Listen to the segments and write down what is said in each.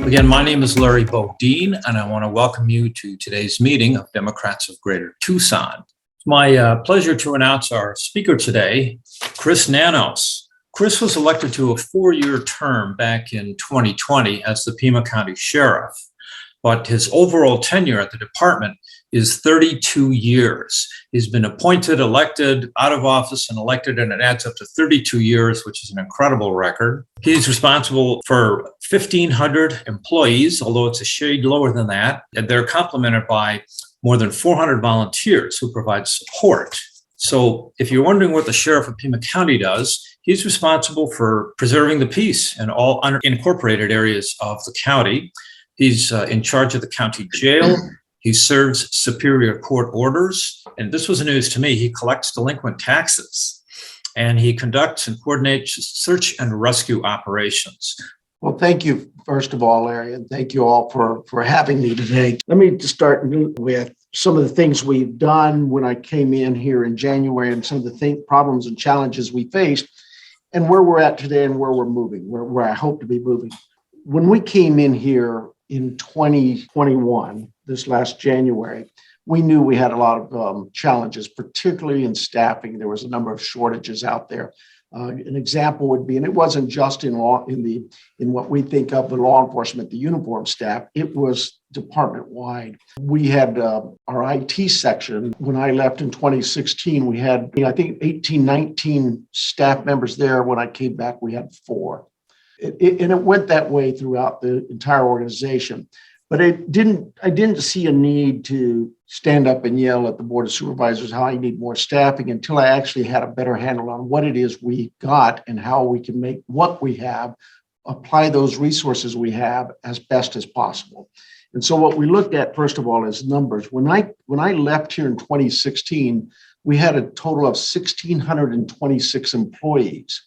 Again, my name is Larry Bodine, and I want to welcome you to today's meeting of Democrats of Greater Tucson. It's my pleasure to announce our speaker today, Chris Nanos. Chris was elected to a 4-year term back in 2020 as the Pima County Sheriff, but his overall tenure at the department is 32 years. He's been appointed, elected, out of office, and elected, and it adds up to 32 years, which is an incredible record. He's responsible for 1,500 employees, although it's a shade lower than that, and they're complemented by more than 400 volunteers who provide support. So if you're wondering what the Sheriff of Pima County does, he's responsible for preserving the peace in all unincorporated areas of the county. He's in charge of the county jail. He serves superior court orders. And this was news to me. He collects delinquent taxes and he conducts and coordinates search and rescue operations. Well, thank you, first of all, Larry, and thank you all for having me today. Let me just start with some of the things we've done when I came in here in January and some of the problems and challenges we faced and where we're at today and where we're moving, where I hope to be moving. When we came in here in 2021, this last January, we knew we had a lot of challenges, particularly in staffing. There was a number of shortages out there. An example would be, and it wasn't just in what we think of the law enforcement, the uniform staff, it was department-wide. We had our IT section. When I left in 2016, we had, I think, 18, 19 staff members there. When I came back, we had 4. And it went that way throughout the entire organization. But I didn't see a need to stand up and yell at the Board of Supervisors how I need more staffing until I actually had a better handle on what it is we got and how we can make what we have, apply those resources we have as best as possible. And so what we looked at, first of all, is numbers. When I left here in 2016, we had a total of 1,626 employees.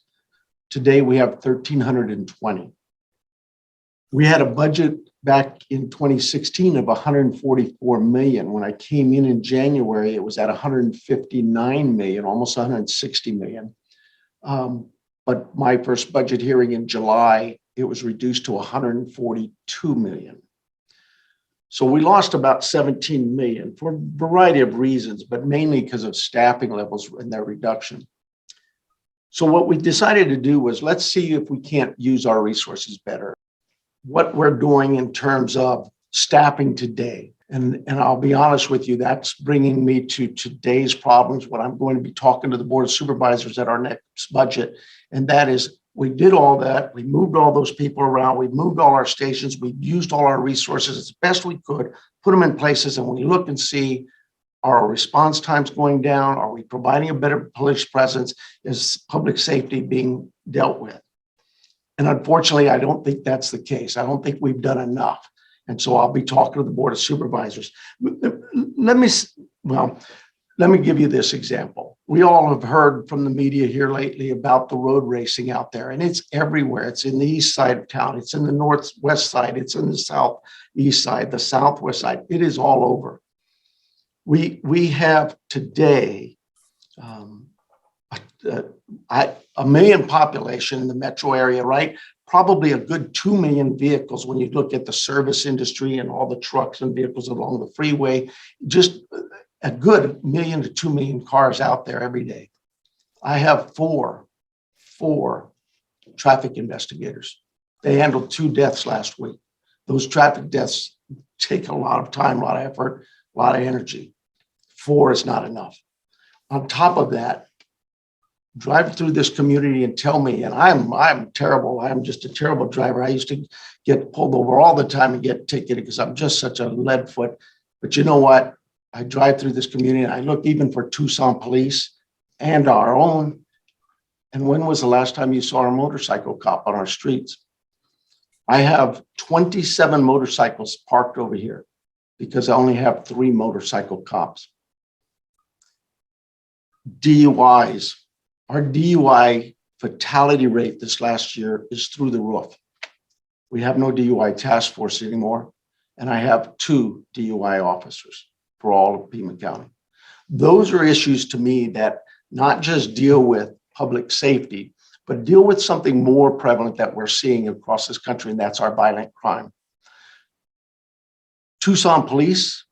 Today, we have 1,320. We had a budget back in 2016 of 144 million. When I came in January, it was at 159 million, almost 160 million. But my first budget hearing in July, it was reduced to 142 million. So we lost about 17 million for a variety of reasons, but mainly because of staffing levels and their reduction. So what we decided to do was, let's see if we can't use our resources better. What we're doing in terms of staffing today. And I'll be honest with you, that's bringing me to today's problems, what I'm going to be talking to the Board of Supervisors at our next budget. And that is, we did all that. We moved all those people around. We moved all our stations. We used all our resources as best we could, put them in places. And we look and see, are our response times going down? Are we providing a better police presence? Is public safety being dealt with? And unfortunately, I don't think that's the case. I don't think we've done enough. And so I'll be talking to the Board of Supervisors. Let me give you this example. We all have heard from the media here lately about the road racing out there, and it's everywhere. It's in the east side of town. It's in the northwest side. It's in the southeast side, the southwest side. It is all over. We have today a million population in the metro area, right? Probably a good 2 million vehicles when you look at the service industry and all the trucks and vehicles along the freeway. Just a good 1 million to 2 million cars out there every day. I have four traffic investigators. They handled 2 deaths last week. Those traffic deaths take a lot of time, a lot of effort, a lot of energy. 4 is not enough. On top of that, drive through this community and tell me, and I'm terrible. I'm just a terrible driver. I used to get pulled over all the time and get ticketed because I'm just such a lead foot. But you know what? I drive through this community and I look even for Tucson police and our own. And when was the last time you saw a motorcycle cop on our streets? I have 27 motorcycles parked over here because I only have 3 motorcycle cops. DUIs. Our DUI fatality rate this last year is through the roof. We have no DUI task force anymore, and I have 2 DUI officers for all of Pima County. Those are issues to me that not just deal with public safety, but deal with something more prevalent that we're seeing across this country, and that's our violent crime. Tucson Police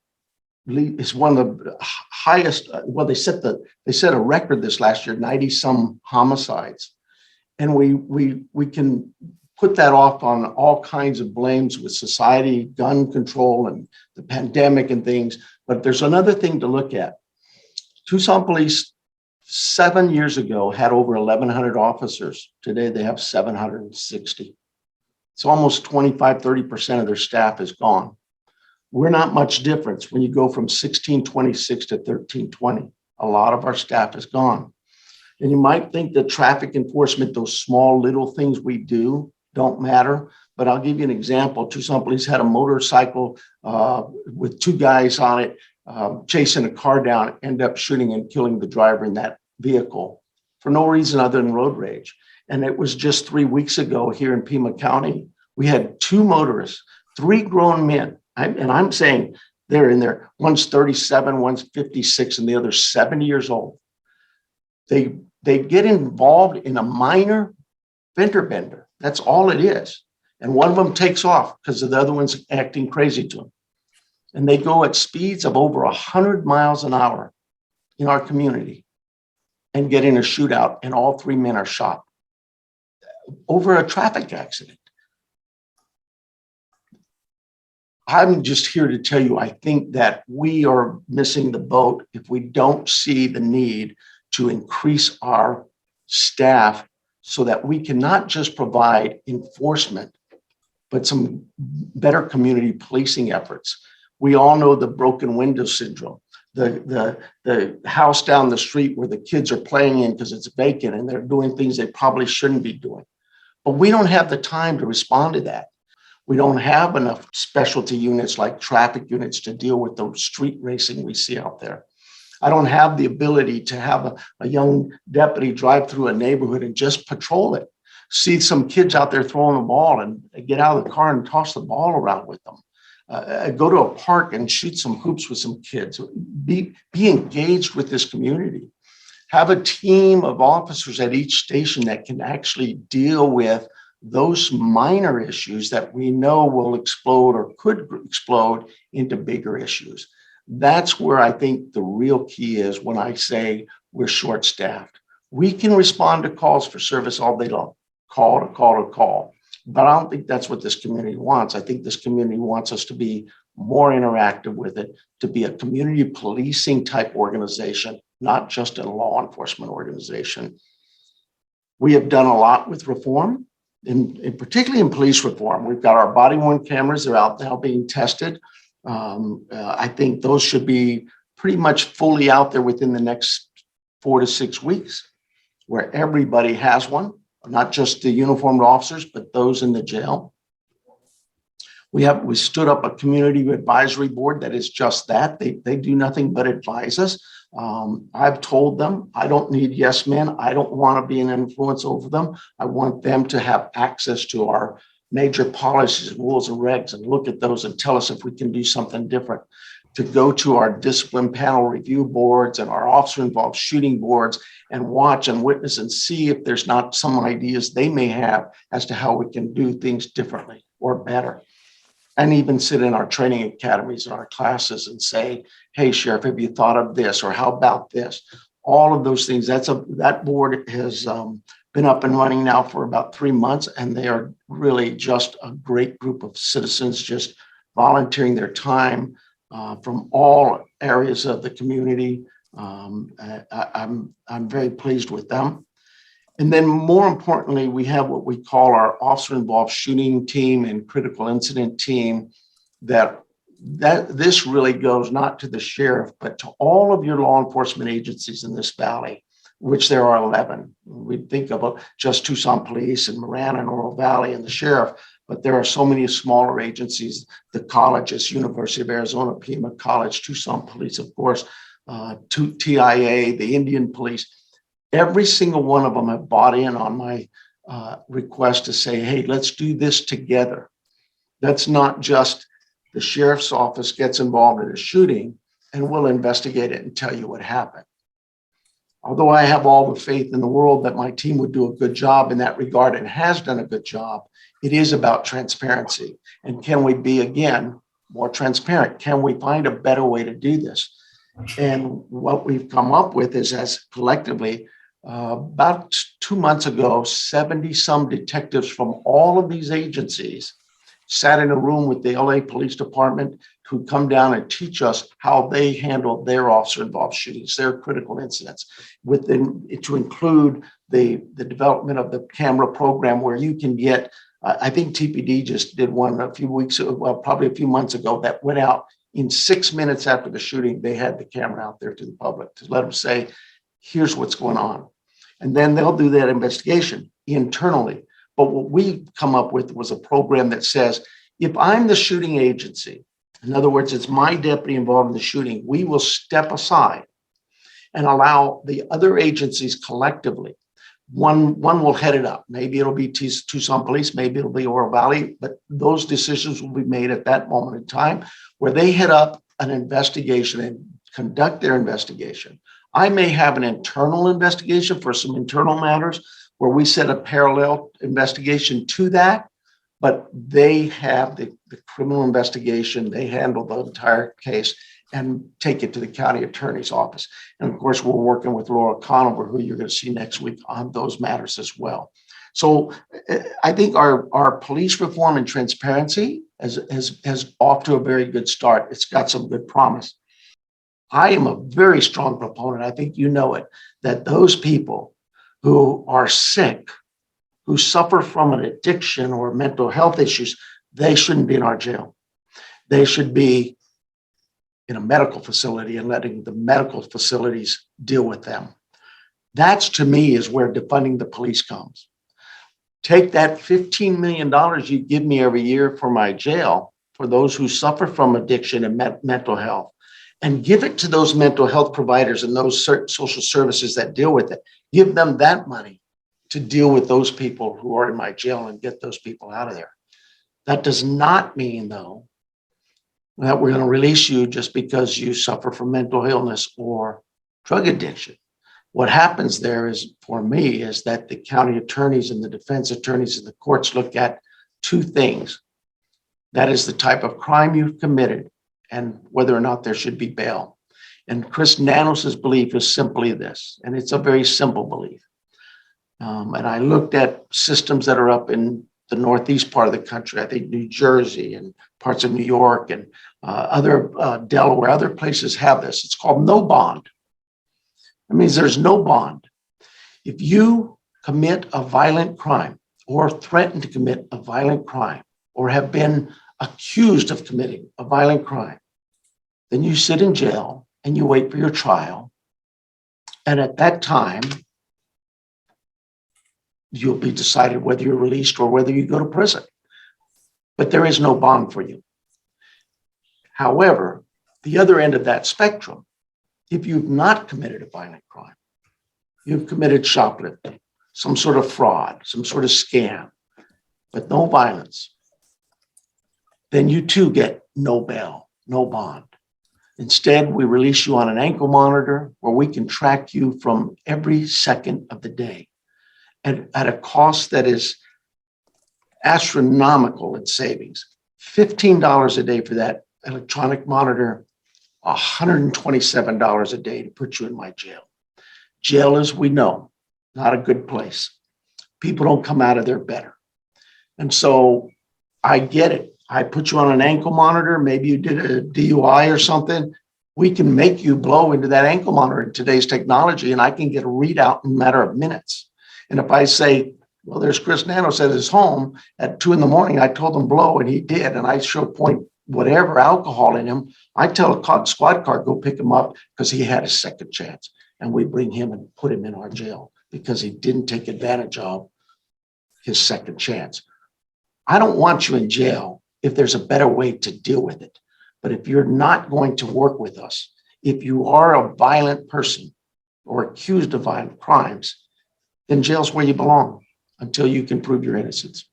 is one of the highest. Well, they set a record this last year, 90 some homicides, and we can put that off on all kinds of blames with society, gun control, and the pandemic and things. But there's another thing to look at. Tucson Police 7 years ago had over 1,100 officers. Today they have 760. So almost 25-30% of their staff is gone. We're not much difference when you go from 1626 to 1320. A lot of our staff is gone. And you might think that traffic enforcement, those small little things we do, don't matter. But I'll give you an example. Tucson Police had a motorcycle with two guys on it chasing a car down, end up shooting and killing the driver in that vehicle for no reason other than road rage. And it was just 3 weeks ago here in Pima County. We had two motorists, three grown men. And I'm saying they're in there. One's 37, one's 56, and the other's 70 years old. They get involved in a minor fender bender. That's all it is. And one of them takes off because the other one's acting crazy to him. And they go at speeds of over 100 miles an hour in our community and get in a shootout, and all three men are shot over a traffic accident. I'm just here to tell you, I think that we are missing the boat if we don't see the need to increase our staff so that we can not just provide enforcement, but some better community policing efforts. We all know the broken window syndrome, the house down the street where the kids are playing in because it's vacant and they're doing things they probably shouldn't be doing. But we don't have the time to respond to that. We don't have enough specialty units like traffic units to deal with the street racing we see out there. I don't have the ability to have a young deputy drive through a neighborhood and just patrol it. See some kids out there throwing a ball and get out of the car and toss the ball around with them. Go to a park and shoot some hoops with some kids. Be engaged with this community. Have a team of officers at each station that can actually deal with those minor issues that we know will explode or could explode into bigger issues. That's where I think the real key is when I say we're short-staffed. We can respond to calls for service all day long, call to call to call. But I don't think that's what this community wants. I think this community wants us to be more interactive with it, to be a community policing type organization, not just a law enforcement organization. We have done a lot with reform, particularly in police reform. We've got our body-worn cameras. They're out now being tested. I think those should be pretty much fully out there within the next 4 to 6 weeks, where everybody has one, not just the uniformed officers, but those in the jail. We stood up a community advisory board that is just that. They do nothing but advise us. I've told them I don't need yes men. I don't want to be an influence over them. I want them to have access to our major policies, rules, and regs and look at those and tell us if we can do something different. To go to our discipline panel review boards and our officer involved shooting boards and watch and witness and see if there's not some ideas they may have as to how we can do things differently or better. And even sit in our training academies and our classes and say, hey, Sheriff, have you thought of this? Or how about this? All of those things. That board has been up and running now for about 3 months, and they are really just a great group of citizens just volunteering their time from all areas of the community. I'm very pleased with them. And then more importantly, we have what we call our officer involved shooting team and critical incident team that this really goes not to the sheriff, but to all of your law enforcement agencies in this valley, which there are 11. We think of just Tucson Police and Marana and Oro Valley and the sheriff, but there are so many smaller agencies, the colleges, University of Arizona, Pima College, Tucson Police, of course, TIA, the Indian Police. Every single one of them have bought in on my request to say, hey, let's do this together. That's not just the sheriff's office gets involved in a shooting and we'll investigate it and tell you what happened. Although I have all the faith in the world that my team would do a good job in that regard and has done a good job, it is about transparency. And can we be, again, more transparent? Can we find a better way to do this? And what we've come up with is, as collectively, about 2 months ago, 70 some detectives from all of these agencies sat in a room with the LA Police Department who come down and teach us how they handle their officer-involved shootings, their critical incidents, to include the development of the camera program where you can get, I think TPD just did one a few weeks ago, well, probably a few months ago, that went out in 6 minutes after the shooting. They had the camera out there to the public to let them say, here's what's going on. And then they'll do that investigation internally. But what we come up with was a program that says, if I'm the shooting agency, in other words, it's my deputy involved in the shooting, we will step aside and allow the other agencies collectively. One will head it up. Maybe it'll be Tucson Police, maybe it'll be Oro Valley, but those decisions will be made at that moment in time where they head up an investigation and conduct their investigation. I may have an internal investigation for some internal matters where we set a parallel investigation to that, but they have the criminal investigation. They handle the entire case and take it to the county attorney's office. And of course, we're working with Laura Conover, who you're going to see next week, on those matters as well. So I think our police reform and transparency has off to a very good start. It's got some good promise. I am a very strong proponent, I think you know it, that those people who are sick, who suffer from an addiction or mental health issues, they shouldn't be in our jail. They should be in a medical facility and letting the medical facilities deal with them. That's, to me, is where defunding the police comes. Take that $15 million you give me every year for my jail, for those who suffer from addiction and mental health, and give it to those mental health providers and those social services that deal with it. Give them that money to deal with those people who are in my jail and get those people out of there. That does not mean, though, that we're going to release you just because you suffer from mental illness or drug addiction. What happens there is, for me, is that the county attorneys and the defense attorneys and the courts look at two things. That is the type of crime you've committed and whether or not there should be bail. And Chris Nanos' belief is simply this, and it's a very simple belief. And I looked at systems that are up in the northeast part of the country, I think New Jersey and parts of New York and other Delaware, other places have this. It's called no bond. That means there's no bond. If you commit a violent crime or threaten to commit a violent crime or have been accused of committing a violent crime, then you sit in jail and you wait for your trial. And at that time, you'll be decided whether you're released or whether you go to prison. But there is no bond for you. However, the other end of that spectrum, if you've not committed a violent crime, you've committed shoplifting, some sort of fraud, some sort of scam, but no violence, then you too get no bail, no bond. Instead, we release you on an ankle monitor where we can track you from every second of the day at a cost that is astronomical in savings. $15 a day for that electronic monitor, $127 a day to put you in my jail. Jail, as we know, not a good place. People don't come out of there better. And so I get it. I put you on an ankle monitor. Maybe you did a DUI or something. We can make you blow into that ankle monitor in today's technology, and I can get a readout in a matter of minutes. And if I say, well, there's Chris Nanos at his home at 2 a.m, I told him blow, and he did, and I show point whatever alcohol in him, I tell a squad car, go pick him up because he had a second chance. And we bring him and put him in our jail because he didn't take advantage of his second chance. I don't want you in jail if there's a better way to deal with it. But if you're not going to work with us, if you are a violent person or accused of violent crimes, then jail's where you belong until you can prove your innocence.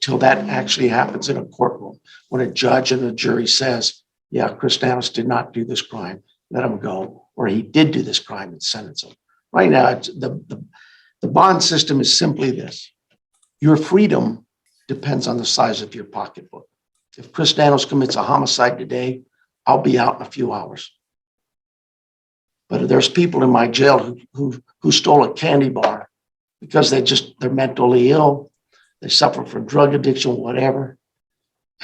Till that actually happens in a courtroom when a judge and a jury says, yeah, Chris Nanos did not do this crime, let him go, or he did do this crime and sentence him. Right now, the bond system is simply this. Your freedom depends on the size of your pocketbook. If Chris Nanos commits a homicide today, I'll be out in a few hours. But there's people in my jail who stole a candy bar because they're mentally ill. They suffer from drug addiction, whatever.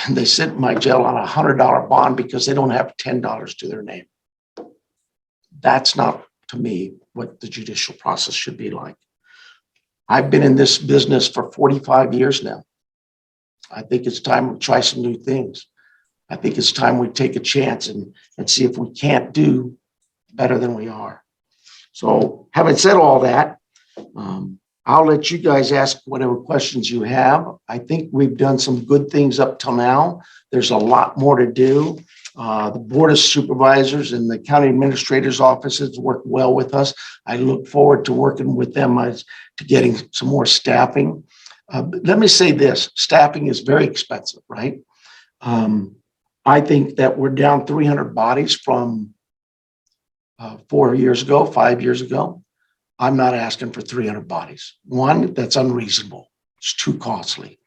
And they sit in my jail on $100 bond because they don't have $10 to their name. That's not, to me, what the judicial process should be like. I've been in this business for 45 years now. I think it's time we try some new things. I think it's time we take a chance and see if we can't do better than we are. So having said all that, I'll let you guys ask whatever questions you have. I think we've done some good things up till now. There's a lot more to do. The Board of Supervisors and the County Administrator's offices work well with us. I look forward to working with them to getting some more staffing. Let me say this, staffing is very expensive, right? I think that we're down 300 bodies from 4 years ago, 5 years ago. I'm not asking for 300 bodies. One, that's unreasonable. It's too costly.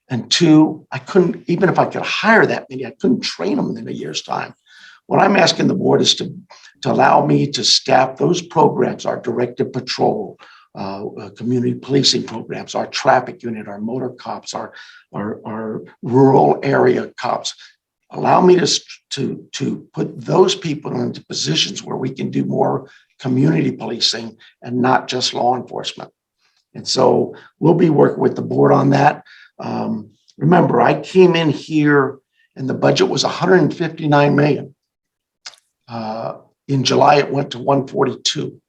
And two, I couldn't, even if I could hire that many, I couldn't train them in a year's time. What I'm asking the board is to allow me to staff those programs, our directed patrol, community policing programs, our traffic unit, our motor cops, our rural area cops. Allow me to put those people into positions where we can do more community policing and not just law enforcement. And so we'll be working with the board on that. Remember, I came in here and the budget was 159 million. In July, it went to 142.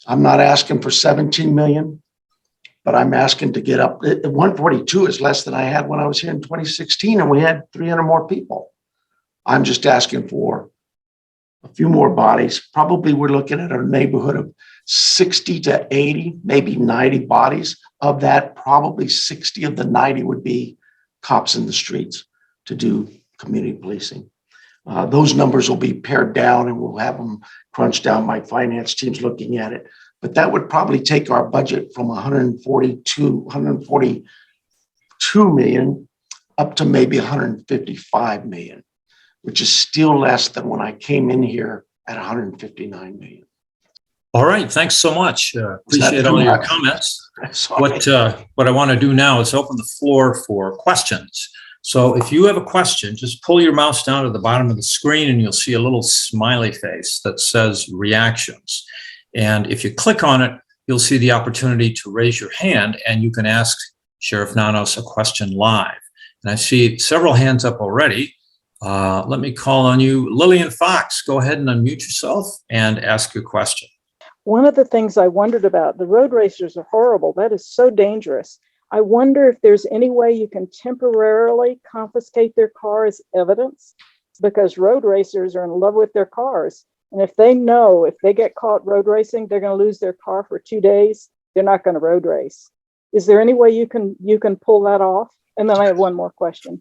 I'm not asking for 17 million, but I'm asking to get up. 142 is less than I had when I was here in 2016, and we had 300 more people. I'm just asking for a few more bodies. Probably we're looking at a neighborhood of 60 to 80, maybe 90 bodies. Of that, probably 60 of the 90 would be cops in the streets to do community policing. Those numbers will be pared down and we'll have them crunched down. My finance team's looking at it. But that would probably take our budget from 142 million up to maybe 155 million, which is still less than when I came in here at 159 million. All right, thanks so much. Appreciate all your comments. What I want to do now is open the floor for questions. So if you have a question, just pull your mouse down to the bottom of the screen and you'll see a little smiley face that says reactions. And if you click on it, you'll see the opportunity to raise your hand and you can ask Sheriff Nanos a question live. And I see several hands up already. Let me call on you. Lillian Fox, go ahead and unmute yourself and ask your question. One of the things I wondered about, the road racers are horrible. That is so dangerous. I wonder if there's any way you can temporarily confiscate their car as evidence, because road racers are in love with their cars. And if they know if they get caught road racing, they're going to lose their car for 2 days, they're not going to road race. Is there any way you can pull that off? And then I have one more question.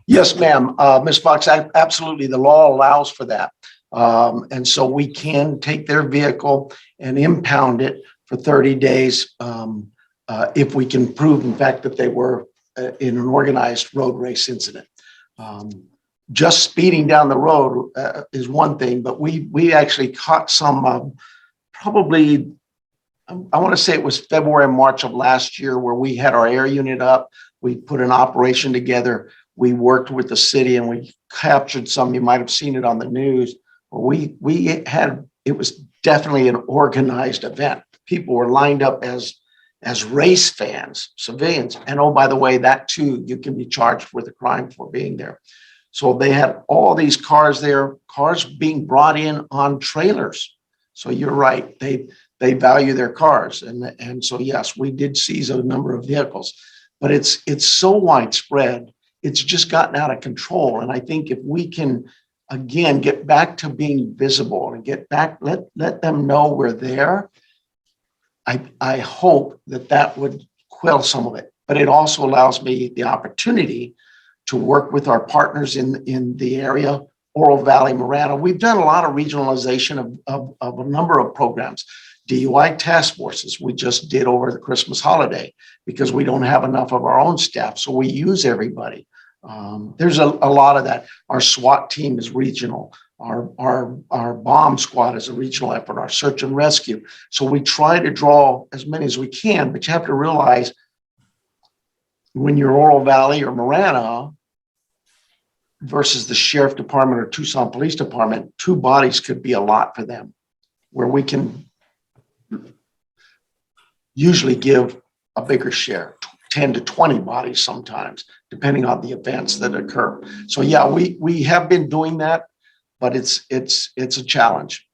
Yes, ma'am. Ms. Fox, absolutely. The law allows for that. And so we can take their vehicle and impound it for 30 days if we can prove, in fact, that they were in an organized road race incident. Just speeding down the road is one thing, but we actually caught some probably, I want to say it was February, March of last year, where we had our air unit up. We put an operation together. We worked with the city and we captured some. You might have seen it on the news. It was definitely an organized event. People were lined up as race fans, civilians. And oh, by the way, that too, you can be charged with a crime for being there. So they had all these cars there, cars being brought in on trailers. So you're right, they value their cars. And so, yes, we did seize a number of vehicles, but it's so widespread, it's just gotten out of control. And I think if we can, again, get back to being visible and get back, let them know we're there, I hope that would quell some of it. But it also allows me the opportunity to work with our partners in the area, Oro Valley, Marana. We've done a lot of regionalization of a number of programs. DUI task forces we just did over the Christmas holiday because we don't have enough of our own staff. So we use everybody. There's a lot of that. Our SWAT team is regional. Our bomb squad is a regional effort, our search and rescue. So we try to draw as many as we can, but you have to realize when you're Oro Valley or Marana versus the sheriff department or Tucson Police Department, 2 bodies could be a lot for them, where we can usually give a bigger share, 10 to 20 bodies sometimes, depending on the events that occur. So yeah, we have been doing that, but it's a challenge.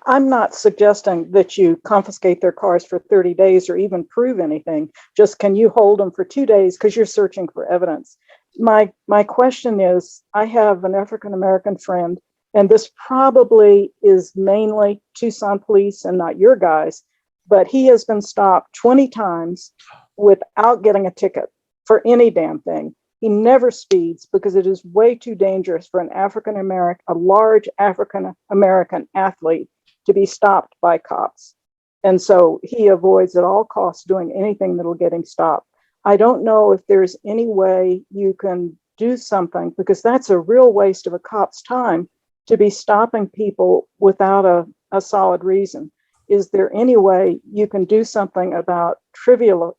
I'm not suggesting that you confiscate their cars for 30 days or even prove anything. Just can you hold them for 2 days because you're searching for evidence? My question is, I have an African-American friend, and this probably is mainly Tucson police and not your guys, but he has been stopped 20 times without getting a ticket for any damn thing. He never speeds because it is way too dangerous for a large African-American athlete to be stopped by cops. And so he avoids at all costs doing anything that'll get him stopped. I don't know if there's any way you can do something, because that's a real waste of a cop's time to be stopping people without a solid reason. Is there any way you can do something about trivial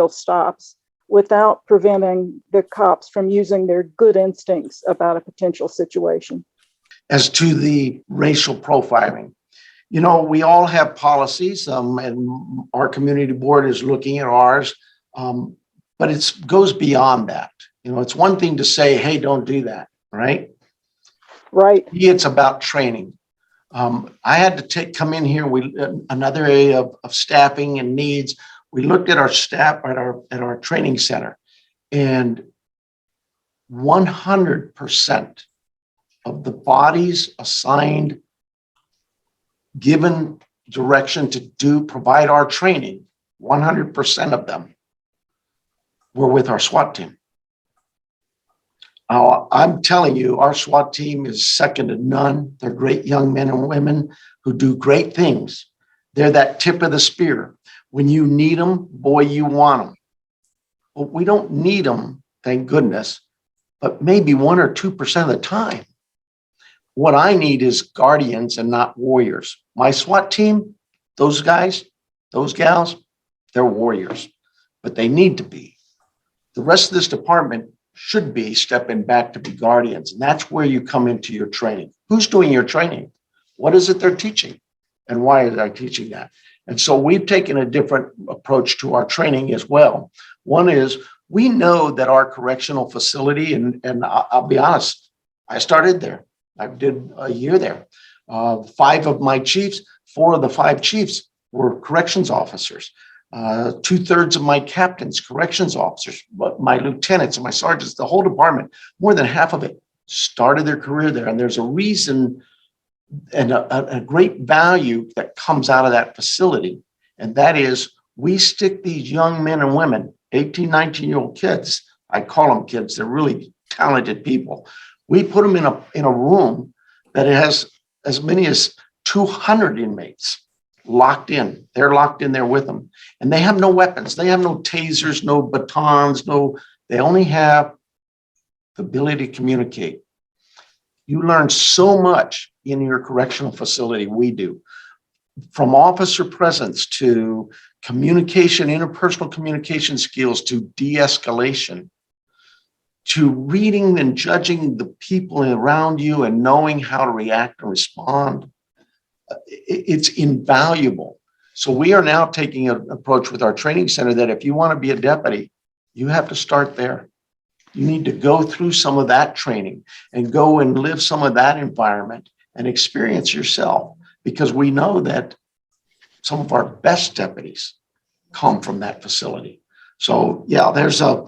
stops without preventing the cops from using their good instincts about a potential situation? As to the racial profiling, we all have policies, and our community board is looking at ours, but it goes beyond that. It's one thing to say, hey, don't do that, right? Right. It's about training. I had to come in here. Another area of staffing and needs. We looked at our staff at our training center, and 100% of the bodies assigned, given direction to provide our training, 100% of them were with our SWAT team. I'm telling you, our SWAT team is second to none. They're great young men and women who do great things. They're that tip of the spear. When you need them, boy, you want them. But we don't need them, thank goodness, but maybe 1 or 2% of the time. What I need is guardians and not warriors. My SWAT team, those guys, those gals, they're warriors, but they need to be. The rest of this department should be stepping back to be guardians. And that's where you come into your training. Who's doing your training? What is it they're teaching? And why are they teaching that? And so we've taken a different approach to our training as well. One is, we know that our correctional facility, and I'll be honest, I started there. I did a year there. 5 of my chiefs, 4 of the 5 chiefs were corrections officers. 2/3 of my captains, corrections officers, but my lieutenants and my sergeants, the whole department, more than half of it started their career there. And there's a reason and a great value that comes out of that facility. And that is, we stick these young men and women, 18, 19-year-old kids, I call them kids, they're really talented people. We put them in a room that has as many as 200 inmates locked in. They're locked in there with them. And they have no weapons. They have no tasers, no batons, they only have the ability to communicate. You learn so much in your correctional facility, we do. From officer presence to communication, interpersonal communication skills, to de-escalation, to reading and judging the people around you and knowing how to react and respond. It's invaluable. So we are now taking an approach with our training center that if you want to be a deputy, you have to start there. You need to go through some of that training and go and live some of that environment and experience yourself, because we know that some of our best deputies come from that facility. So yeah, there's a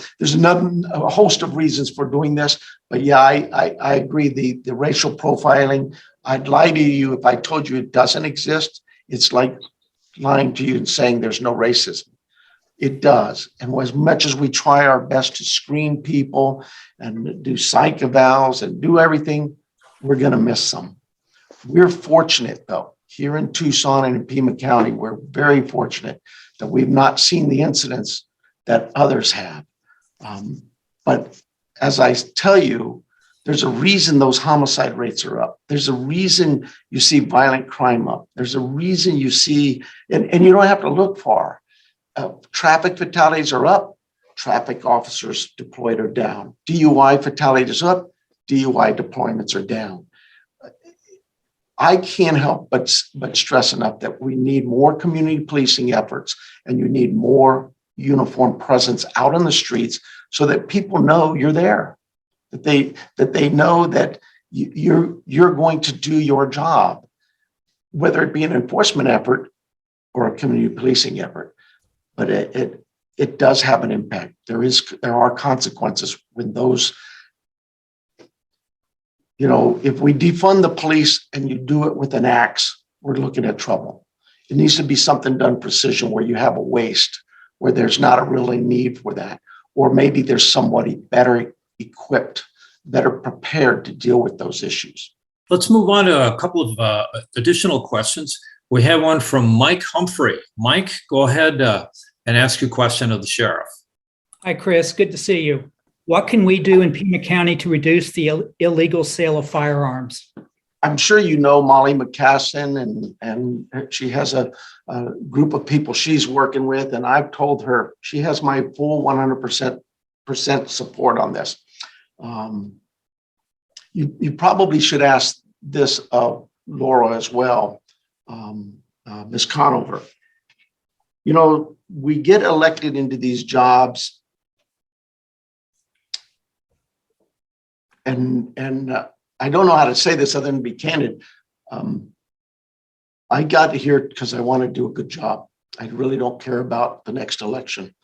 host of reasons for doing this, but yeah, I agree. The racial profiling, I'd lie to you if I told you it doesn't exist. It's like lying to you and saying there's no racism. It does. And as much as we try our best to screen people and do psych evals and do everything, we're going to miss some. We're fortunate, though, here in Tucson and in Pima County, we're very fortunate that we've not seen the incidents that others have. But as I tell you, there's a reason those homicide rates are up. There's a reason you see violent crime up. There's a reason you see, and you don't have to look far. Traffic fatalities are up. Traffic officers deployed are down. DUI fatalities up. DUI deployments are down. I can't help but stress enough that we need more community policing efforts, and you need more uniform presence out on the streets so that people know you're there, that they know that you're going to do your job, whether it be an enforcement effort or a community policing effort. But it does have an impact. There are consequences when those. If we defund the police and you do it with an axe, we're looking at trouble. It needs to be something done precision where you have a waste, where there's not a really need for that. Or maybe there's somebody better equipped, better prepared to deal with those issues. Let's move on to a couple of additional questions. We have one from Mike Humphrey. Mike, go ahead and ask your question of the sheriff. Hi, Chris. Good to see you. What can we do in Pima County to reduce the illegal sale of firearms? I'm sure you know Molly McCassin, and she has a group of people she's working with, and I've told her she has my full 100% support on this. You probably should ask this of Laura as well, Ms. Conover. We get elected into these jobs, and I don't know how to say this other than be candid. I got here because I want to do a good job. I really don't care about the next election.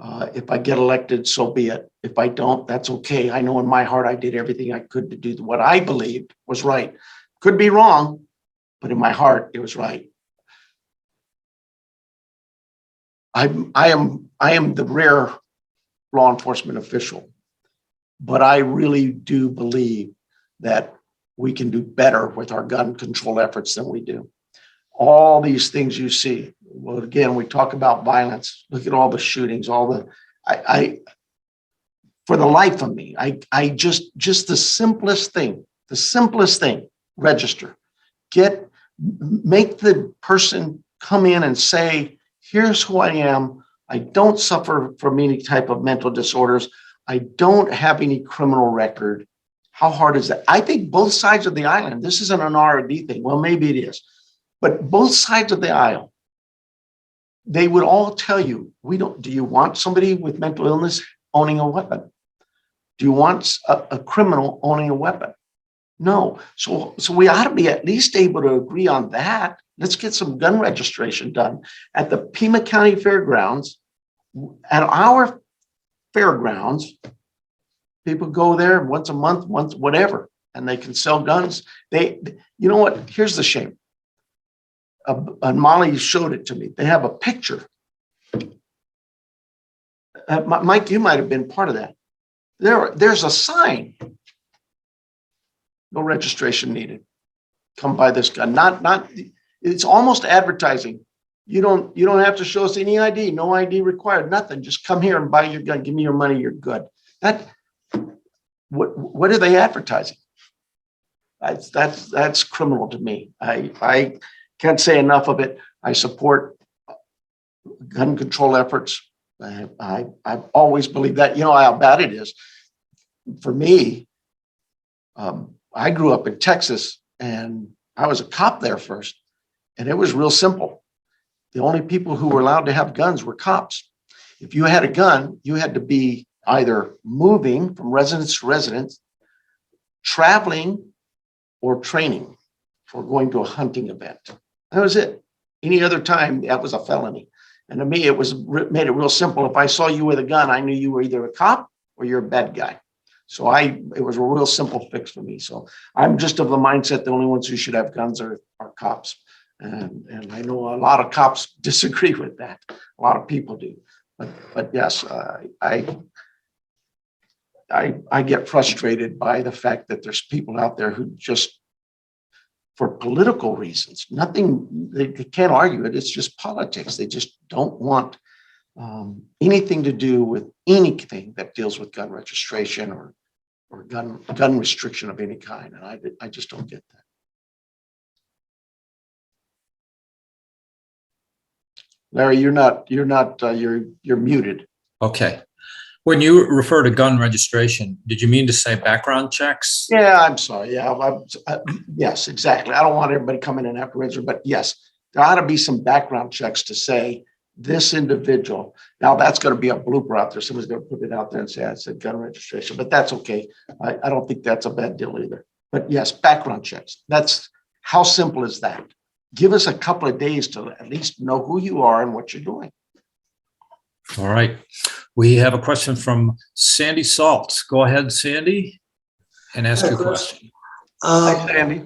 If I get elected, so be it. If I don't, that's okay. I know in my heart I did everything I could to do what I believed was right. Could be wrong, but in my heart, it was right. I am the rare law enforcement official, but I really do believe that we can do better with our gun control efforts than we do. All these things you see. Well, again, we talk about violence. Look at all the shootings, I for the life of me, I just the simplest thing, register. Make the person come in and say, here's who I am. I don't suffer from any type of mental disorders. I don't have any criminal record. How hard is that? I think both sides of the island, this isn't an R&D thing. Well, maybe it is, but both sides of the aisle, they would all tell you, do you want somebody with mental illness owning a weapon? Do you want a criminal owning a weapon? No. So we ought to be at least able to agree on that. Let's get some gun registration done at the Pima County Fairgrounds. At our fairgrounds, people go there once a month, once whatever, and they can sell guns. You know what? Here's the shame. And Molly showed it to me. They have a picture. Mike, you might have been part of that. There's a sign. No registration needed. Come buy this gun. Not. It's almost advertising. You don't have to show us any ID. No ID required. Nothing. Just come here and buy your gun. Give me your money. You're good. What are they advertising? That's criminal to me. I can't say enough of it. I support gun control efforts. I've always believed that. You know how bad it is. For me, I grew up in Texas, and I was a cop there first, and it was real simple. The only people who were allowed to have guns were cops. If you had a gun, you had to be either moving from residence to residence, traveling, or training for going to a hunting event. That was it. Any other time, that was a felony. And to me, made it real simple. If I saw you with a gun, I knew you were either a cop or you're a bad guy. So it was a real simple fix for me. So I'm just of the mindset the only ones who should have guns are cops. And I know a lot of cops disagree with that. A lot of people do. But yes, I get frustrated by the fact that there's people out there who just, for political reasons, they can't argue it. It's just politics. They just don't want anything to do with anything that deals with gun registration or or gun restriction of any kind. And I just don't get that. Larry, you're muted. Okay. When you refer to gun registration, did you mean to say background checks? Yeah, I'm sorry. Yeah, yes, exactly. I don't want everybody coming in afterwards, but yes, there ought to be some background checks to say this individual. Now that's going to be a blooper out there. Somebody's going to put it out there and say I said gun registration, but that's okay. I don't think that's a bad deal either. But yes, background checks. That's how simple is that? Give us a couple of days to at least know who you are and what you're doing. All right. We have a question from Sandy Salt. Go ahead, Sandy, and ask your question. Thanks, Sandy.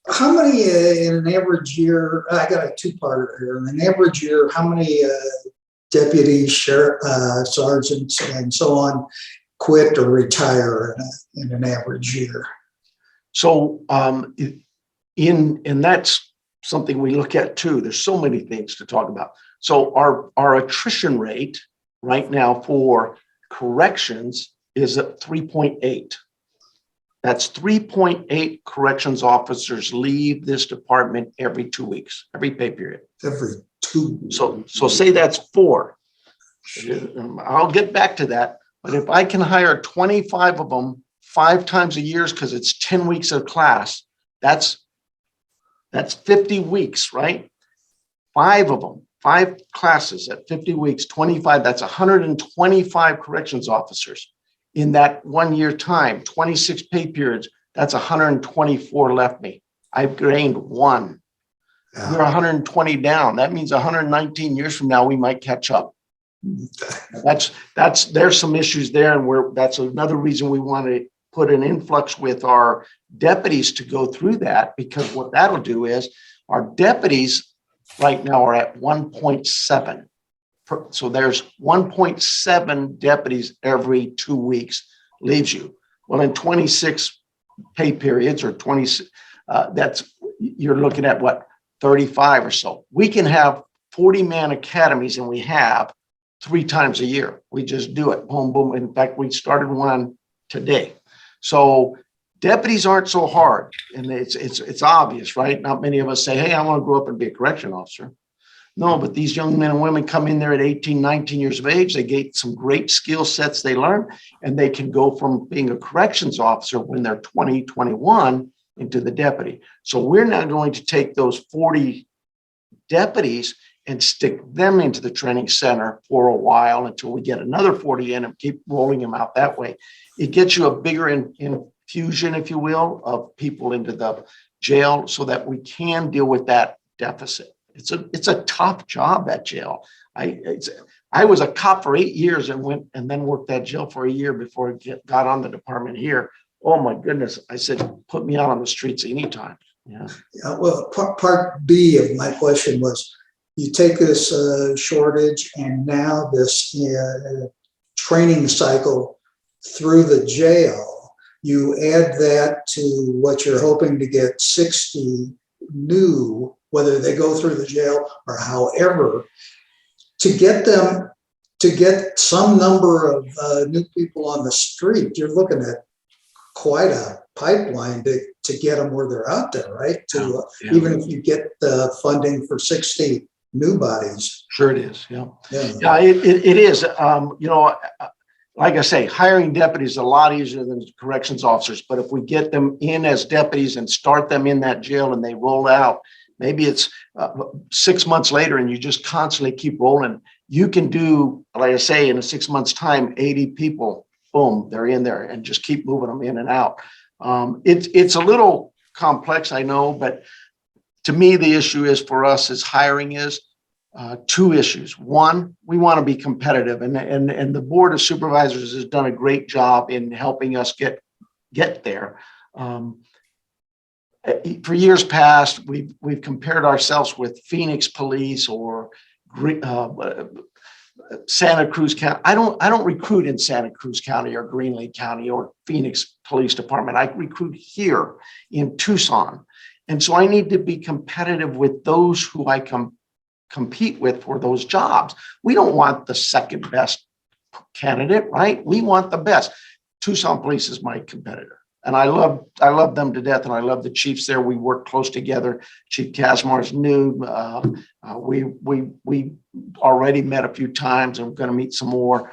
How many in an average year? I got a two-parter here. In an average year, how many deputies, sheriff, sergeants, and so on quit or retire in an average year? So, and that's something we look at too. There's so many things to talk about. So our attrition rate right now for corrections is at 3.8. That's 3.8 corrections officers leave this department every 2 weeks, every pay period. Every 2 weeks. So say that's 4. I'll get back to that. But if I can hire 25 of them 5 times a year, because it's 10 weeks of class, that's 50 weeks, right? 5 of them, 5 classes at 50 weeks, 25, that's 125 corrections officers in that 1 year time, 26 pay periods, that's 124 left me. I've gained 1. We're 120 down. That means 119 years from now, we might catch up. There's some issues there. And that's another reason we want to put an influx with our deputies to go through that, because what that'll do is our deputies right now are at 1.7. So there's 1.7 deputies every 2 weeks leaves you. Well, in 26 pay periods or 20, you're looking at what, 35 or so. We can have 40-man academies, and we have 3 times a year. We just do it. Boom, boom. In fact, we started one today. So deputies aren't so hard, and it's obvious, right? Not many of us say, hey, I want to grow up and be a correction officer. No, but these young men and women come in there at 18, 19 years of age. They get some great skill sets they learn, and they can go from being a corrections officer when they're 20, 21 into the deputy. So we're now going to take those 40 deputies and stick them into the training center for a while until we get another 40 in and keep rolling them out that way. It gets you a bigger infusion, if you will, of people into the jail so that we can deal with that deficit. It's a tough job, that jail. I was a cop for 8 years and then worked that jail for a year before I got on the department here. Oh my goodness. I said, put me out on the streets anytime. Yeah. Well, part B of my question was, you take this shortage and now this training cycle through the jail, you add that to what you're hoping to get 60 new, whether they go through the jail or however, to get some number of new people on the street, you're looking at quite a pipeline to get them where they're out there, right? Even if you get the funding for 60 new bodies. Sure it is. Yeah. It is. Like I say, hiring deputies is a lot easier than corrections officers. But if we get them in as deputies and start them in that jail and they roll out, maybe it's 6 months later and you just constantly keep rolling. You can do, like I say, in a 6 months time, 80 people, boom, they're in there, and just keep moving them in and out. It's a little complex, I know, but to me, the issue is for us is hiring is 2 issues. One, we want to be competitive, and the Board of Supervisors has done a great job in helping us get there. For years past, we've compared ourselves with Phoenix Police or Santa Cruz County. I don't recruit in Santa Cruz County or Greenlee County or Phoenix Police Department. I recruit here in Tucson. And so I need to be competitive with those who I compete with for those jobs. We don't want the second best candidate, right? We want the best. Tucson Police is my competitor. And I love them to death, and I love the chiefs there. We work close together. Chief Kazmar's new. We already met a few times, and we're going to meet some more.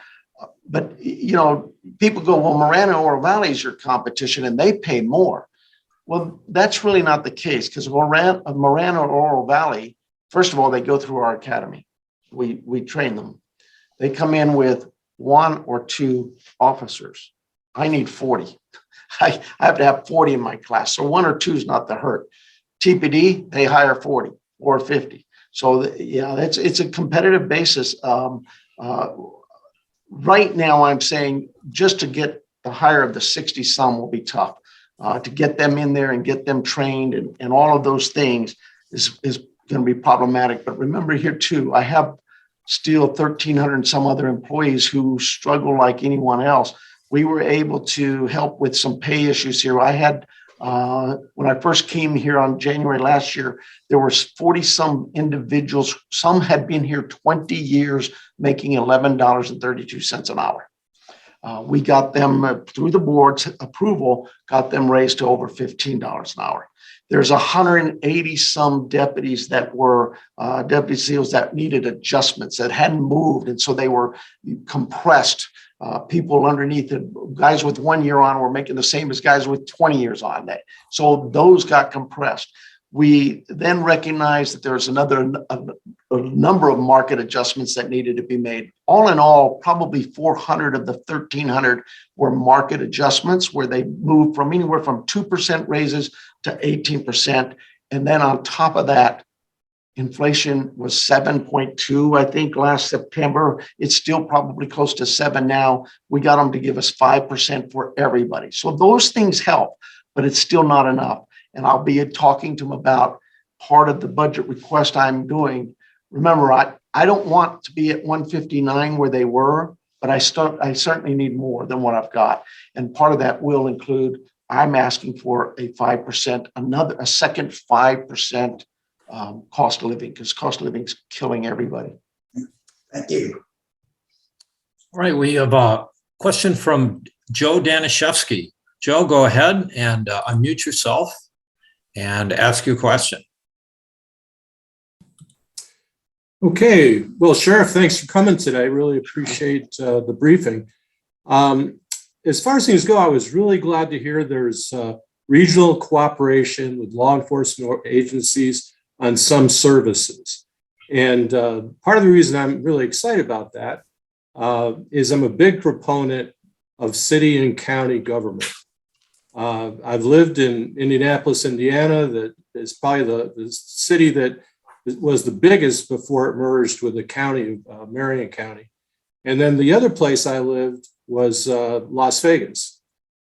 But people go, well, Marana Oro Valley is your competition, and they pay more. Well, that's really not the case, because Marana Oro Valley, first of all, they go through our academy. We train them. They come in with 1 or 2 officers. I need 40. I have to have 40 in my class. So 1 or 2 is not the hurt. TPD, they hire 40 or 50. So it's a competitive basis. Right now, I'm saying just to get the hire of the 60 some will be tough. To get them in there and get them trained and all of those things is going to be problematic. But remember here too, I have still 1,300 and some other employees who struggle like anyone else. We were able to help with some pay issues here. I had, when I first came here on January last year, there were 40 some individuals. Some had been here 20 years making $11.32 an hour. We got them through the board's approval, got them raised to over $15 an hour. There's 180 some deputies that were deputy SEALs that needed adjustments, that hadn't moved. And so they were compressed. People underneath it, guys with 1 year on were making the same as guys with 20 years on that. So those got compressed. We then recognized that there's a number of market adjustments that needed to be made. All in all, probably 400 of the 1,300 were market adjustments where they moved from anywhere from 2% raises to 18%. And then on top of that, inflation was 7.2, I think, last September. It's still probably close to 7 now. We got them to give us 5% for everybody. So those things help, but it's still not enough. And I'll be talking to them about part of the budget request I'm doing. Remember, I don't want to be at 159 where they were, but I certainly need more than what I've got. And part of that will include, I'm asking for a 5%, a second 5% cost of living, because cost of living is killing everybody. Thank you. All right, we have a question from Joe Danishevsky. Joe, go ahead and unmute yourself and ask your question. Okay, well, Sheriff, thanks for coming today. Really appreciate the briefing. As far as things go, I was really glad to hear there's regional cooperation with law enforcement agencies on some services. And part of the reason I'm really excited about that is I'm a big proponent of city and county government. I've lived in Indianapolis, Indiana. That is probably the city that was the biggest before it merged with the county, Marion County. And then the other place I lived was Las Vegas,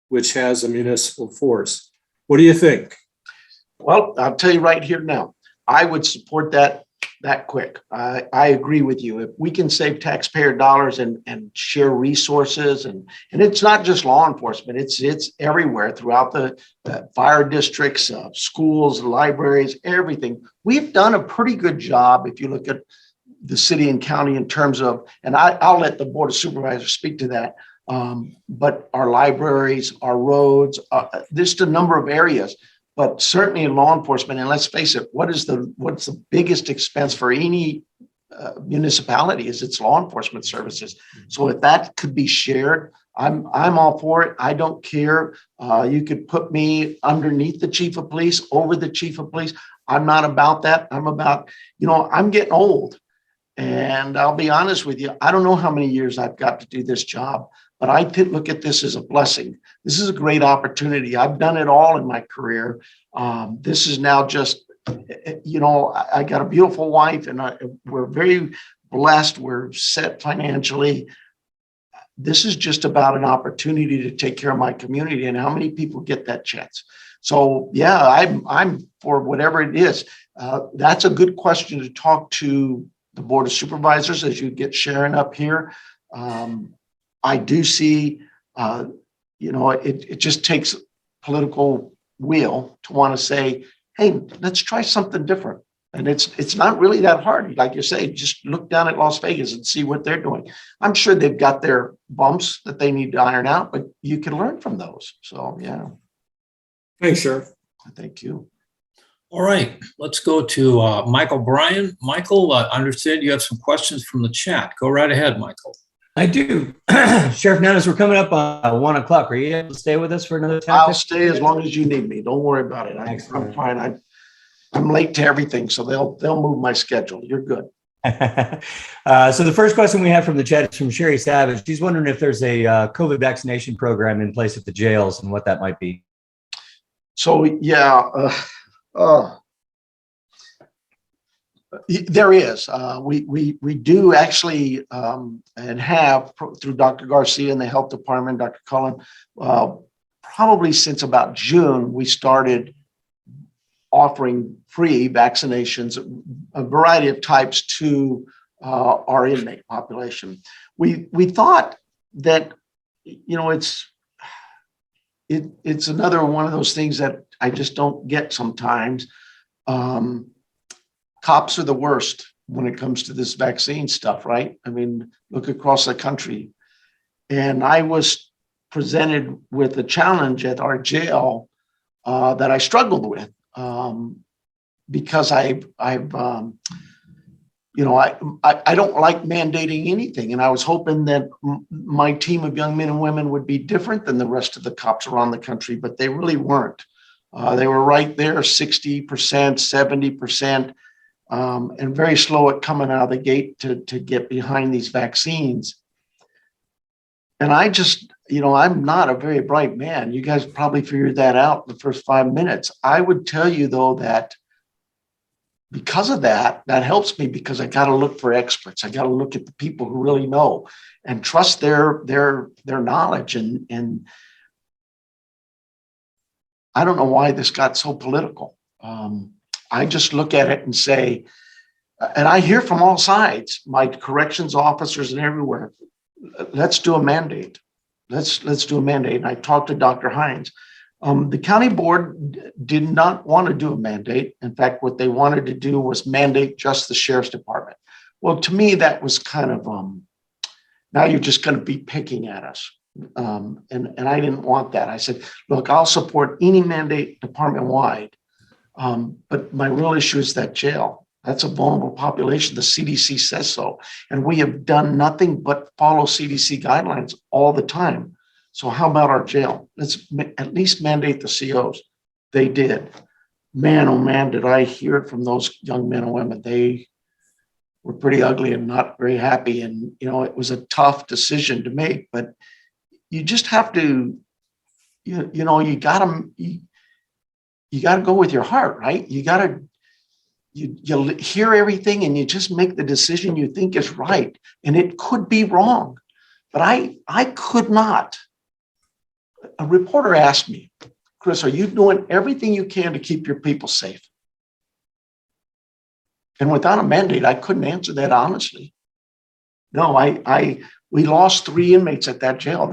which has a municipal force. What do you think? Well, I'll tell you right here now, I would support that quick. I agree with you. If we can save taxpayer dollars and share resources, and it's not just law enforcement, it's everywhere throughout the fire districts, schools, libraries, everything. We've done a pretty good job if you look at the city and county in terms of, and I'll let the Board of Supervisors speak to that, but our libraries, our roads, just a number of areas. But certainly in law enforcement, and let's face it, what's the biggest expense for any municipality is its law enforcement services. So if that could be shared, I'm all for it. I don't care. You could put me underneath the chief of police, over the chief of police. I'm not about that. I'm about, I'm getting old. And I'll be honest with you, I don't know how many years I've got to do this job, but I could look at this as a blessing. This is a great opportunity. I've done it all in my career. This is now just, I got a beautiful wife, and we're very blessed. We're set financially. This is just about an opportunity to take care of my community, and how many people get that chance. So yeah, I'm for whatever it is. That's a good question to talk to the Board of Supervisors as you get Sharon up here. I do see, it just takes political will to want to say, hey, let's try something different. And it's not really that hard. Like you say, just look down at Las Vegas and see what they're doing. I'm sure they've got their bumps that they need to iron out, but you can learn from those. So, yeah, Thanks, Sheriff. thank you. All right, let's go to Michael Bryan. Michael, I understand you have some questions from the chat. Go right ahead, Michael. I do. Sheriff Nanos, we're coming up on 1 o'clock. Are you able to stay with us for another 10? I'll stay as long as you need me. Don't worry about it. I'm Excellent. fine. I'm late to everything, so they'll move my schedule. You're good. So the first question we have from the chat is from Sherry Savage. She's wondering if there's a COVID vaccination program in place at the jails and what that might be. So yeah, there is. We do actually and have through Dr. Garcia and the health department, Dr. Cullen, probably since about June, we started offering free vaccinations, a variety of types to our inmate population. We thought that, you know, it's another one of those things that I just don't get sometimes. Cops are the worst when it comes to this vaccine stuff, right? I mean, look across the country. And I was presented with a challenge at our jail that I struggled with. Because I don't like mandating anything. And I was hoping that my team of young men and women would be different than the rest of the cops around the country, but they really weren't. They were right there, 60%, 70%, and very slow at coming out of the gate to get behind these vaccines. And I just, I'm not a very bright man. You guys probably figured that out in the first 5 minutes. I would tell you, though, that because of that helps me because I got to look for experts. I got to look at the people who really know and trust their knowledge. And I don't know why this got so political. I just look at it and say, and I hear from all sides, my corrections officers and everywhere, let's do a mandate. Let's do a mandate. And I talked to Dr. Hines. The county board did not want to do a mandate. In fact, what they wanted to do was mandate just the sheriff's department. Well, to me, that was kind of, now you're just going to be picking at us. And I didn't want that. I said, look, I'll support any mandate department-wide. But my real issue is that jail. That's a vulnerable population. The CDC says so. And we have done nothing but follow CDC guidelines all the time. So how about our jail? Let's at least mandate the COs. They did. Man, oh man, did I hear it from those young men and women. They were pretty ugly and not very happy. And, it was a tough decision to make, but you just have to, you got to go with your heart, right? You got to, you hear everything and you just make the decision you think is right. And it could be wrong, but I could not. A reporter asked me, Chris, are you doing everything you can to keep your people safe? And without a mandate, I couldn't answer that honestly. No, we lost 3 inmates at that jail.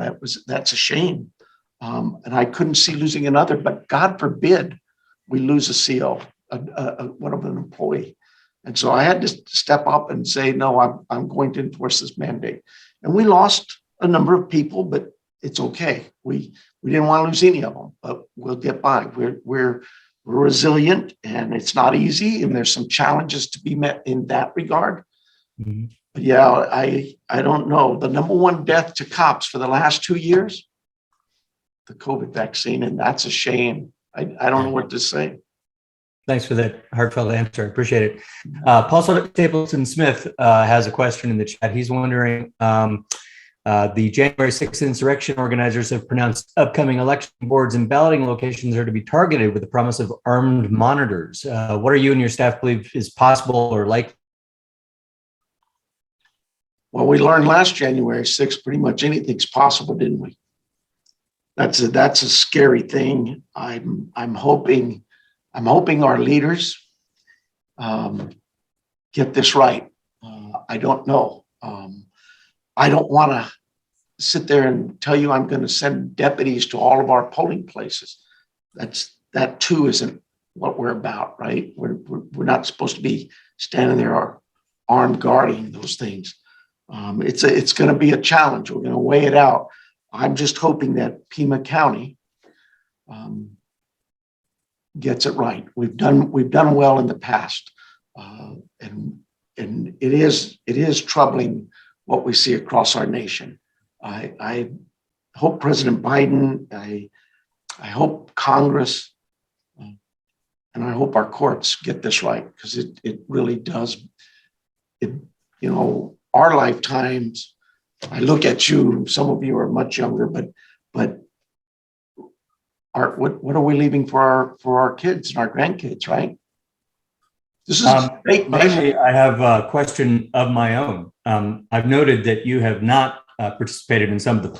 That's a shame. And I couldn't see losing another, but God forbid we lose a CO, one of an employee. And so I had to step up and say, no, I'm going to enforce this mandate. And we lost a number of people, but it's okay. We didn't want to lose any of them, but we'll get by. We're resilient, and it's not easy, and there's some challenges to be met in that regard. Mm-hmm. But yeah, I don't know. The number one death to cops for the last 2 years, the COVID vaccine, and that's a shame. I don't know what to say. Thanks for that heartfelt answer. I appreciate it. Paul Stapleton Smith has a question in the chat. He's wondering, the January 6th insurrection organizers have pronounced upcoming election boards and balloting locations are to be targeted with the promise of armed monitors. What are you and your staff believe is possible or likely? Well, we learned last January 6th, pretty much anything's possible, didn't we? That's a scary thing. I'm hoping our leaders get this right. I don't know. I don't want to sit there and tell you I'm going to send deputies to all of our polling places. That too isn't what we're about, right? We're not supposed to be standing there armed guarding those things. It's going to be a challenge. We're going to weigh it out. I'm just hoping that Pima County gets it right. We've done well in the past, and it is troubling what we see across our nation. I hope President Biden, I hope Congress, and I hope our courts get this right, because it really does. Our lifetimes. I look at you. Some of you are much younger, but what are we leaving for our kids and our grandkids, right? This is a great nation. Finally, I have a question of my own. I've noted that you have not participated in some of the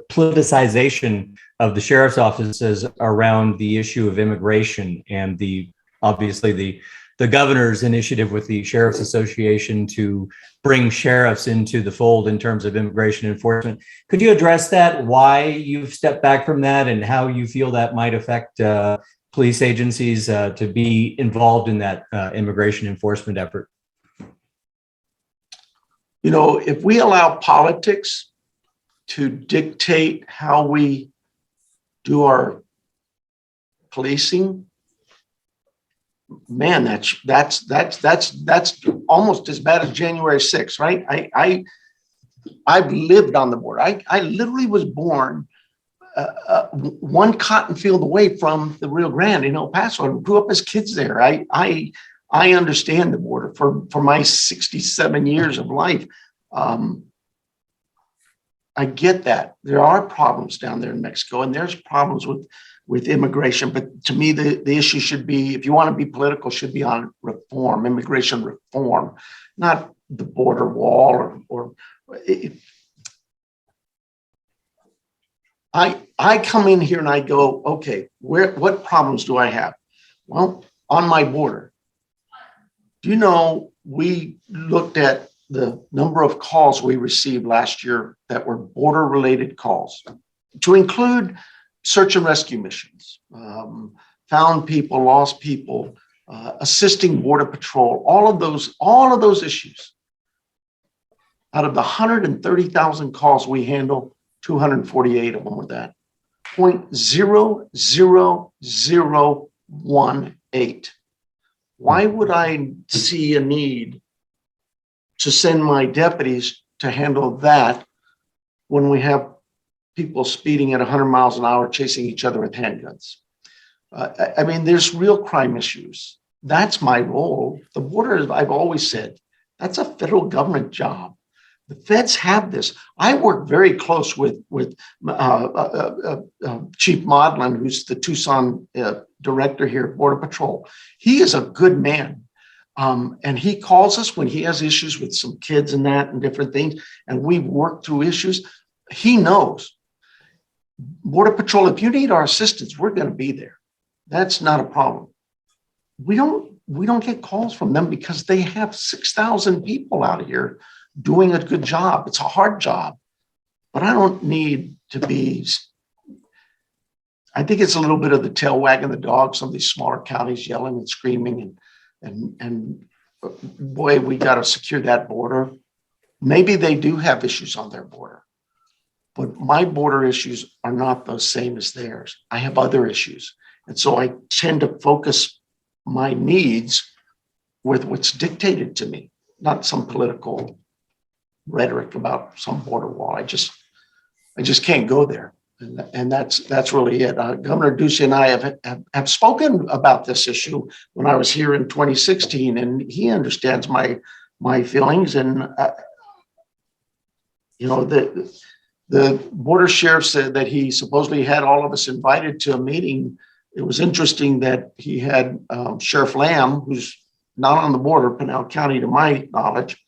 politicization of the sheriff's offices around the issue of immigration and obviously the governor's initiative with the Sheriff's Association to bring sheriffs into the fold in terms of immigration enforcement. Could you address that, why you've stepped back from that, and how you feel that might affect police agencies to be involved in that immigration enforcement effort? If we allow politics to dictate how we do our policing, man, that's almost as bad as January 6th, right? I've lived on the border. I literally was born one cotton field away from the Rio Grande in El Paso, and grew up as kids there. I understand the border for my 67 years of life. I get that there are problems down there in Mexico, and there's problems with immigration. But to me, the issue should be, if you want to be political, should be on reform, immigration reform, not the border wall or I come in here and I go, okay, what problems do I have? Well, on my border, do you know, we looked at the number of calls we received last year that were border related calls, to include search and rescue missions, found people, lost people, assisting Border Patrol, all of those issues. Out of the 130,000 calls we handle, 248 of them were that. 0.00018. Why would I see a need to send my deputies to handle that when we have people speeding at 100 miles an hour, chasing each other with handguns? I mean, there's real crime issues. That's my role. The border, I've always said, that's a federal government job. The feds have this. I work very close with Chief Modlin, who's the Tucson director here at Border Patrol. He is a good man. And he calls us when he has issues with some kids and that and different things. And we work through issues. He knows. Border Patrol, if you need our assistance, we're going to be there. That's not a problem. We don't get calls from them because they have 6,000 people out here doing a good job. It's a hard job, but I don't need to be. I think it's a little bit of the tail wagging the dog. Some of these smaller counties yelling and screaming, and boy, we got to secure that border. Maybe they do have issues on their border, but my border issues are not the same as theirs. I have other issues, and so I tend to focus my needs with what's dictated to me, not some political rhetoric about some border wall. I just can't go there, and that's really it. Governor Ducey and I have spoken about this issue when I was here in 2016, and he understands my feelings. And the border sheriff said that he supposedly had all of us invited to a meeting. It was interesting that he had Sheriff Lamb, who's not on the border, Pinal County, to my knowledge.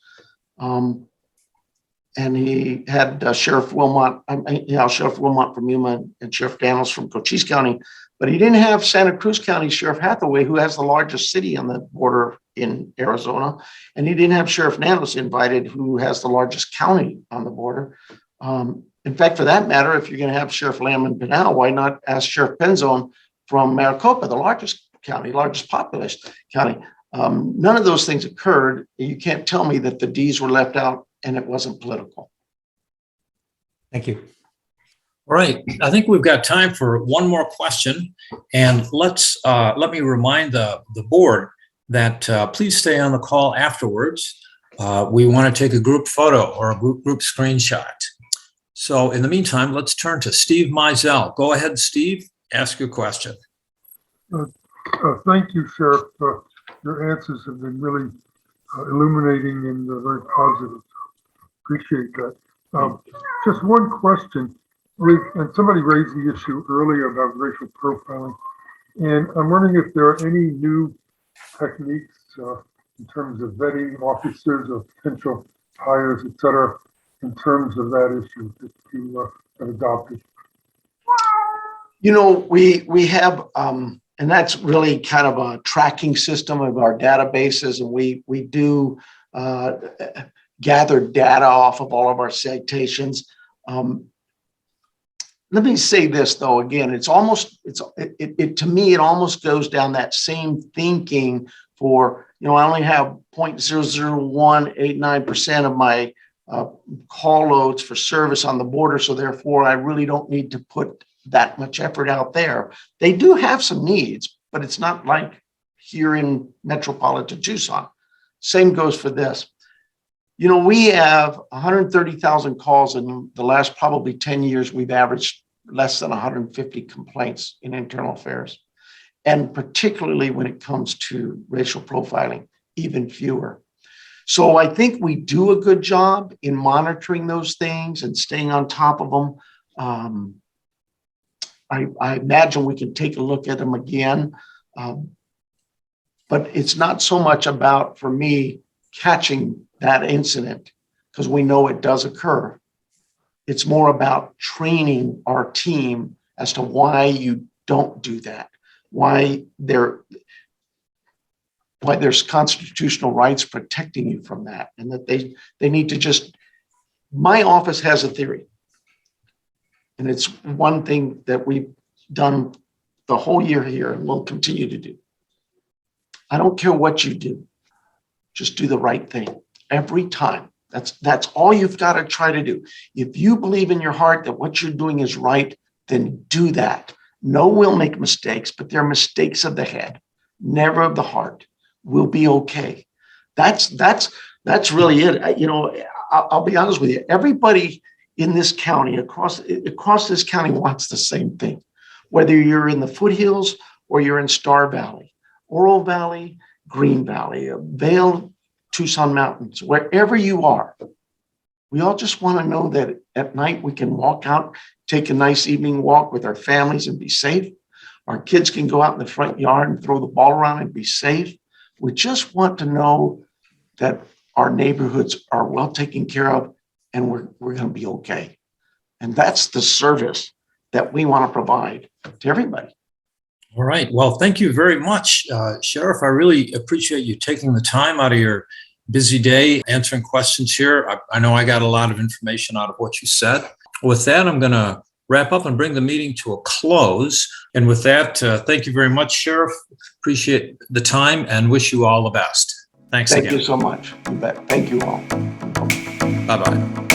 And he had Sheriff Wilmot from Yuma and Sheriff Nanos from Cochise County, but he didn't have Santa Cruz County Sheriff Hathaway, who has the largest city on the border in Arizona, and he didn't have Sheriff Nanos invited, who has the largest county on the border. In fact, for that matter, if you're going to have Sheriff Lamb in Pinal, why not ask Sheriff Penzone from Maricopa, the largest county, largest populous county. None of those things occurred. You can't tell me that the Ds were left out and it wasn't political. Thank you. All right, I think we've got time for one more question. And let me remind the board that please stay on the call afterwards. We want to take a group photo or a group screenshot. So in the meantime, let's turn to Steve Mizell. Go ahead, Steve, ask your question. Thank you, Sheriff. Your answers have been really illuminating and very positive. Appreciate that. Just one question. And somebody raised the issue earlier about racial profiling. And I'm wondering if there are any new techniques in terms of vetting officers or potential hires, et cetera, in terms of that issue that you have adopted. You know, we have, and that's really kind of a tracking system of our databases, and we do gather data off of all of our citations. Let me say this though, again, to me, it almost goes down that same thinking for, I only have 0.00189% of my call loads for service on the border. So therefore I really don't need to put that much effort out there. They do have some needs, but it's not like here in metropolitan Tucson. Same goes for this. We have 130,000 calls in the last probably 10 years. We've averaged less than 150 complaints in internal affairs. And particularly when it comes to racial profiling, even fewer. So I think we do a good job in monitoring those things and staying on top of them. I imagine we can take a look at them again. But it's not so much about, for me, catching that incident, because we know it does occur. It's more about training our team as to why you don't do that, why there's constitutional rights protecting you from that, and that they need to just, my office has a theory. And it's one thing that we've done the whole year here and will continue to do. I don't care what you do, just do the right thing every time. That's all you've got to try to do. If you believe in your heart that what you're doing is right, then do that. No, we'll make mistakes, but they're mistakes of the head, never of the heart. We'll be okay. That's really it. I'll be honest with you. Everybody in this county, across this county, wants the same thing. Whether you're in the foothills or you're in Star Valley, Oro Valley, Green Valley, Vail, Tucson Mountains, wherever you are, we all just want to know that at night we can walk out, take a nice evening walk with our families and be safe. Our kids can go out in the front yard and throw the ball around and be safe. We just want to know that our neighborhoods are well taken care of and we're going to be okay. And that's the service that we want to provide to everybody. All right. Well, thank you very much, Sheriff. I really appreciate you taking the time out of your busy day answering questions here. I know I got a lot of information out of what you said. With that, I'm going to wrap up and bring the meeting to a close. And with that, thank you very much, Sheriff. Appreciate the time and wish you all the best. Thanks again. Thank you so much. You bet. Thank you all. Bye-bye.